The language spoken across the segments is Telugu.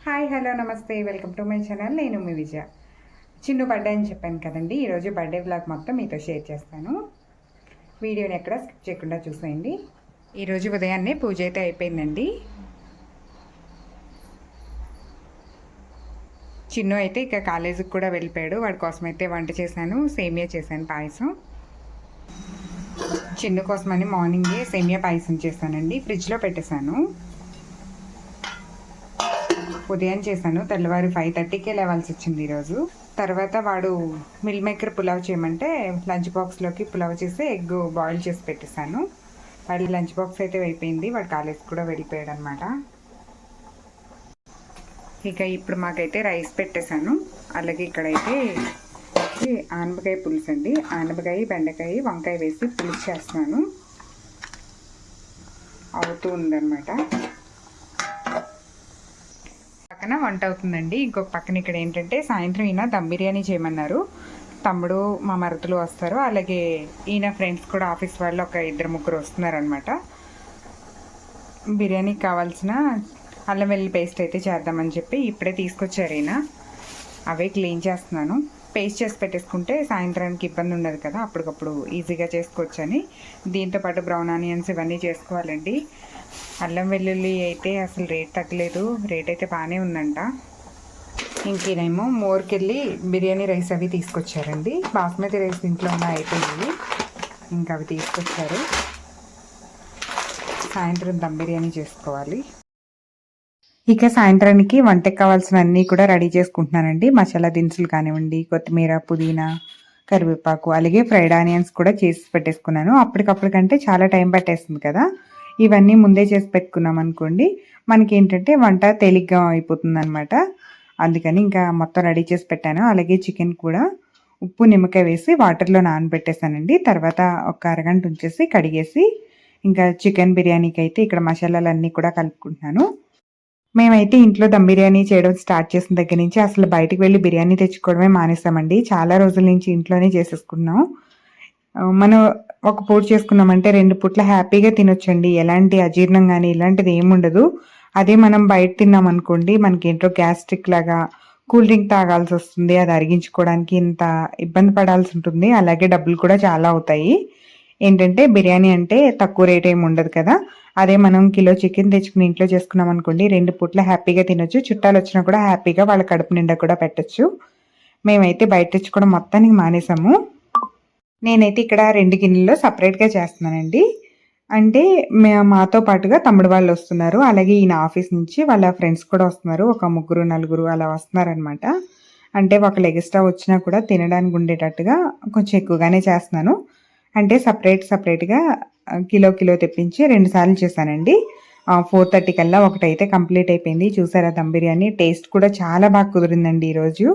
హాయ్ హలో నమస్తే వెల్కమ్ టు మై ఛానల్. నేను మీ విజయ. చిన్ను బర్త్డే అని చెప్పాను కదండి. ఈరోజు బర్త్డే వ్లాగ్ మొత్తం మీతో షేర్ చేస్తాను. వీడియోని ఎక్కడ స్కిప్ చేయకుండా చూసేయండి. ఈరోజు ఉదయాన్నే పూజ అయితే అయిపోయిందండి. చిన్ను అయితే ఇక కాలేజీకి కూడా వెళ్ళిపోయాడు. వాడి కోసం అయితే వంట చేశాను, సేమియా చేశాను, పాయసం. చిన్ను కోసమని మార్నింగే సేమియా పాయసం చేశానండి, ఫ్రిడ్జ్లో పెట్టేశాను. ఉదయం చేశాను, తెల్లవారు 5:30కే లేవాల్సి వచ్చింది ఈరోజు. తర్వాత వాడు మిల్ మేకర్ పులావ్ చేయమంటే లంచ్ బాక్స్లోకి పులావ్ చేసి ఎగ్ బాయిల్ చేసి పెట్టేశాను. వాడి లంచ్ బాక్స్ అయితే అయిపోయింది, వాడు కాలేజ్ కూడా వెళ్ళిపోయాడు అనమాట. ఇక ఇప్పుడు మాకైతే రైస్ పెట్టేశాను. అలాగే ఇక్కడైతే ఆనపకాయ పులుసు అండి, ఆనపకాయ, బెండకాయ, వంకాయ వేసి పులుసు చేస్తున్నాను. అవుతూ ఉందన్నమాట. పక్కన వంట అవుతుందండి. ఇంకొక పక్కన ఇక్కడ ఏంటంటే సాయంత్రం ఈయన దమ్ బిర్యానీ చేయమన్నారు. తమ్ముడు, మా మరుతులు వస్తారు. అలాగే ఈయన ఫ్రెండ్స్ కూడా ఆఫీస్ వాళ్ళు ఒక 2-3 వస్తున్నారనమాట. బిర్యానీకి కావాల్సిన అల్లం వెల్లుల్లి పేస్ట్ అయితే చేద్దామని చెప్పి ఇప్పుడే తీసుకొచ్చారు ఈయన. అవే క్లీన్ చేస్తున్నాను. పేస్ట్ చేసి పెట్టేసుకుంటే సాయంత్రానికి ఇబ్బంది ఉండదు కదా, అప్పటికప్పుడు ఈజీగా చేసుకోవచ్చని. దీంతోపాటు బ్రౌన్ ఆనియన్స్ ఇవన్నీ చేసుకోవాలండి. అల్లం వెల్లుల్లి అయితే అసలు రేట్ తగ్గలేదు, రేట్ అయితే బాగానే ఉందంట. ఇంకేనేమో మోర్కెళ్ళి బిర్యానీ రైస్ అవి తీసుకొచ్చారండి. బాస్మతి రైస్ ఇంట్లో ఉన్న అయిపోయింది, ఇంకా అవి తీసుకొచ్చారు. సాయంత్రం దమ్ బిర్యానీ చేసుకోవాలి. ఇక సాయంత్రానికి వంటకి కావాల్సిన అన్నీ కూడా రెడీ చేసుకుంటున్నానండి. మసాలా దినుసులు కానివ్వండి, కొత్తిమీర, పుదీనా, కరివేపాకు, అలాగే ఫ్రైడ్ ఆనియన్స్ కూడా చేసి పెట్టేసుకున్నాను. అప్పటికప్పటికంటే చాలా టైం పట్టేస్తుంది కదా, ఇవన్నీ ముందే చేసి పెట్టుకున్నాం అనుకోండి, మనకి ఏంటంటే వంట తేలిగ్గా అయిపోతుంది అనమాట. అందుకని ఇంకా మొత్తం రెడీ చేసి పెట్టాను. అలాగే చికెన్ కూడా ఉప్పు, నిమ్మకాయ వేసి వాటర్లో నానబెట్టేసానండి. తర్వాత ఒక అరగంట ఉంచేసి కడిగేసి ఇంకా చికెన్ బిర్యానీకి అయితే ఇక్కడ మసాలాలన్నీ కూడా కలుపుకుంటున్నాను. మేమైతే ఇంట్లో దమ్ బిర్యానీ చేయడం స్టార్ట్ చేసిన దగ్గర నుంచి అసలు బయటకు వెళ్ళి బిర్యానీ తెచ్చుకోవడమే మానేస్తామండి. చాలా రోజుల నుంచి ఇంట్లోనే చేసేసుకున్నాం. మనం ఒక పూట చేసుకున్నామంటే 2 పూట్ల హ్యాపీగా తినొచ్చండి. ఎలాంటి అజీర్ణం కానీ ఇలాంటిది ఏముండదు. అదే మనం బయట తిన్నాం అనుకోండి, మనకి ఏంటో గ్యాస్ట్రిక్ లాగా కూల్ డ్రింక్ తాగాల్సి వస్తుంది. అది అరిగించుకోవడానికి ఇంత ఇబ్బంది పడాల్సి ఉంటుంది. అలాగే డబ్బులు కూడా చాలా అవుతాయి. ఏంటంటే బిర్యానీ అంటే తక్కువ రేట్ ఏమి ఉండదు కదా, అదే మనం కిలో చికెన్ తెచ్చుకుని ఇంట్లో చేసుకున్నాం అనుకోండి, 2 పూట్ల హ్యాపీగా తినొచ్చు. చుట్టాలు వచ్చినా కూడా హ్యాపీగా వాళ్ళ కడుపు నిండా కూడా పెట్టచ్చు. మేమైతే బయట తెచ్చుకోవడం మొత్తానికి మానేసాము. నేనైతే ఇక్కడ 2 గిన్నెల్లో సపరేట్గా చేస్తున్నానండి. అంటే మాతో పాటుగా తమ్ముడు వాళ్ళు వస్తున్నారు. అలాగే ఈయన ఆఫీస్ నుంచి వాళ్ళ ఫ్రెండ్స్ కూడా వస్తున్నారు. ఒక 3-4 అలా వస్తున్నారనమాట. అంటే ఒకళ్ళు ఎక్స్ట్రా వచ్చినా కూడా తినడానికి ఉండేటట్టుగా కొంచెం ఎక్కువగానే చేస్తున్నాను. అంటే సపరేట్గా కిలో తెప్పించి 2 సార్లు చేశానండి. 4:30 కల్లా ఒకటైతే కంప్లీట్ అయిపోయింది. చూసారా దమ్ బిర్యానీ, టేస్ట్ కూడా చాలా బాగా కుదిరిందండి ఈరోజు.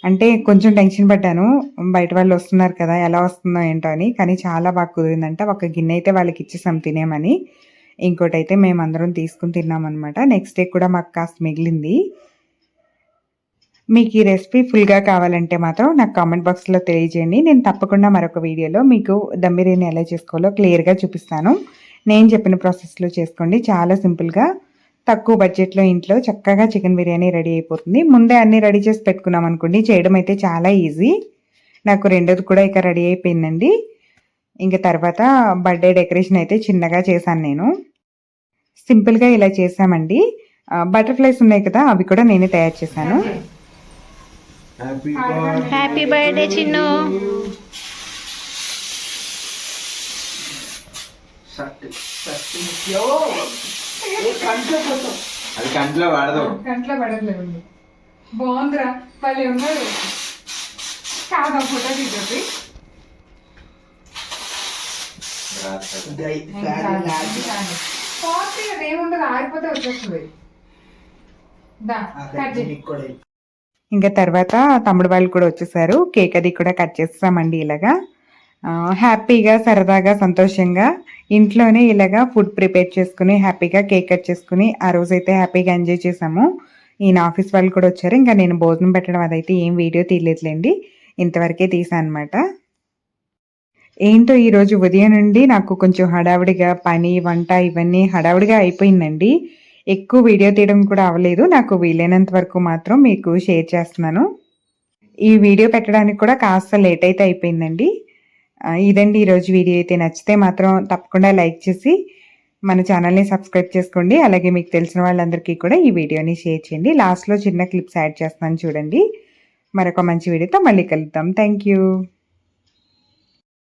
అంటే కొంచెం టెన్షన్ పడ్డాను, బయట వాళ్ళు వస్తున్నారు కదా, ఎలా వస్తుందో ఏంటో అని. కానీ చాలా బాగా కుదిరిందంట. ఒక గిన్నె అయితే వాళ్ళకి ఇచ్చేసాం తినేమని, ఇంకోటి అయితే మేమందరం తీసుకుని తిన్నామన్నమాట. నెక్స్ట్ డే కూడా మాకు కాస్త మిగిలింది. మీకు ఈ రెసిపీ ఫుల్గా కావాలంటే మాత్రం నాకు కామెంట్ బాక్స్లో తెలియజేయండి. నేను తప్పకుండా మరొక వీడియోలో మీకు దమ్ బిర్యానీ ఎలా చేసుకోవాలో క్లియర్గా చూపిస్తాను. నేను చెప్పిన ప్రాసెస్లో చేసుకోండి. చాలా సింపుల్గా తక్కువ బడ్జెట్లో ఇంట్లో చక్కగా చికెన్ బిర్యానీ రెడీ అయిపోతుంది. ముందే అన్నీ రెడీ చేసి పెట్టుకున్నాం అనుకోండి, చేయడం అయితే చాలా ఈజీ. నాకు రెండోది కూడా ఇక రెడీ అయిపోయిందండి. ఇంకా తర్వాత బర్త్డే డెకరేషన్ అయితే చిన్నగా చేశాను నేను. సింపుల్గా ఇలా చేసామండి. బటర్ఫ్లైస్ ఉన్నాయి కదా, అవి కూడా నేనే తయారు చేశాను. Happy birthday Chinnu. అది కంట్లో పడట్లేదు. బాగుందిరా, వాళ్ళు ఉన్నారు కాదా ఫోటో తీసేది. అదేముండదు, ఆరిపోతే వచ్చేస్తుంది. ఇంకా తర్వాత తమ్ముడు వాళ్ళు కూడా వచ్చేసారు. కేక్ అది కూడా కట్ చేస్తామండి. ఇలాగా హ్యాపీగా, సరదాగా, సంతోషంగా ఇంట్లోనే ఇలాగా ఫుడ్ ప్రిపేర్ చేసుకుని హ్యాపీగా కేక్ కట్ చేసుకుని ఆ రోజైతే హ్యాపీగా ఎంజాయ్ చేసాము. ఈయన ఆఫీస్ వాళ్ళు కూడా వచ్చారు. ఇంకా నేను భోజనం పెట్టడం అదైతే ఏం వీడియో తీయలేదులేండి, ఇంతవరకే తీసాను అనమాట. ఏంటో ఈరోజు ఉదయం నుండి నాకు కొంచెం హడావిడిగా పని, వంట ఇవన్నీ హడావిడిగా అయిపోయిందండి. ఎక్కువ వీడియో తీయడం కూడా అవ్వలేదు. నాకు వీలైనంత వరకు మాత్రం మీకు షేర్ చేస్తున్నాను. ఈ వీడియో పెట్టడానికి కూడా కాస్త లేట్ అయితే అయిపోయిందండి. ఇదండి ఈరోజు వీడియో అయితే. నచ్చితే మాత్రం తప్పకుండా లైక్ చేసి మన ఛానల్ని సబ్స్క్రైబ్ చేసుకోండి. అలాగే మీకు తెలిసిన వాళ్ళందరికీ కూడా ఈ వీడియోని షేర్ చేయండి. లాస్ట్లో చిన్న క్లిప్స్ యాడ్ చేస్తున్నాను చూడండి. మరొక మంచి వీడియోతో మళ్ళీ కలుద్దాం. Thank you.